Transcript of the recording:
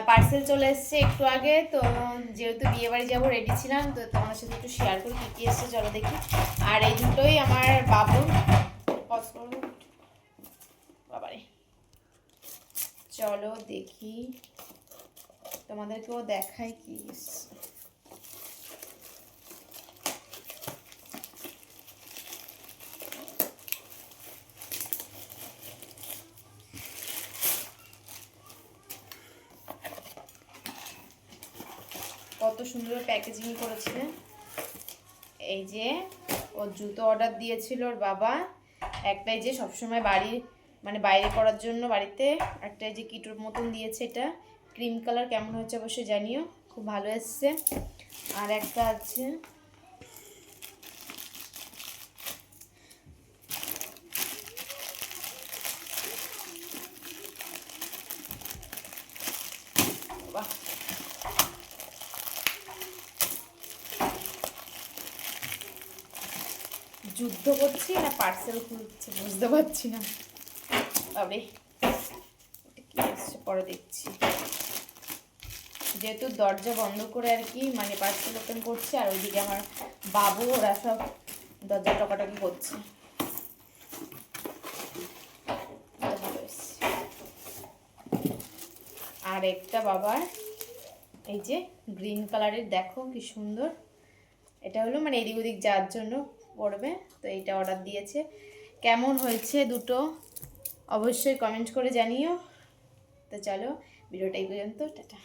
Parcel চলে এসছে একটু আগে। তো যেহেতু বিয়ে বাড়ি যাবো রেডি ছিলাম, তো তোমাদের সাথে একটু শেয়ার করি কী কী এসছে, চলো দেখি। আর এই দুটোই আমার বাবুর। বাবারে, চলো দেখি, তোমাদেরকেও দেখাই কি এসছে। কত সুন্দর প্যাকেজিং করেছে। এই যে ওর জুতো অর্ডার দিয়েছিল ওর বাবা, একটাই যে সবসময় বাড়ি মানে বাইরে পড়ার জন্য বাড়িতে, একটা যে কিটোর মতন দিয়েছে, এটা ক্রিম কালার, কেমন হচ্ছে অবশ্যই জানিও, খুব ভালো এসছে। আর একটা আছে বাহ, যুদ্ধ করছি না পার্সেল খুলছি বুঝতে পারছি না। তবে কি এসছে পরে দেখছি, যেহেতু দরজা বন্ধ করে আর কি মানে পার্সেল ওপেন করছে, আর ওইদিকে আমার বাবু ওরা সব দরজা টকাটকি করছে। আর একটা বাবার এই যে গ্রিন কালারের, দেখো কি সুন্দর, এটা হলো মানে এদিক ওদিক যাওয়ার জন্য পড়বে। তো এইটা অর্ডার দিয়েছে, কেমন হয়েছে দুটো অবশ্যই কমেন্ট করে জানিও। তো চলো ভিডিওটা এই পর্যন্ত, টাটা।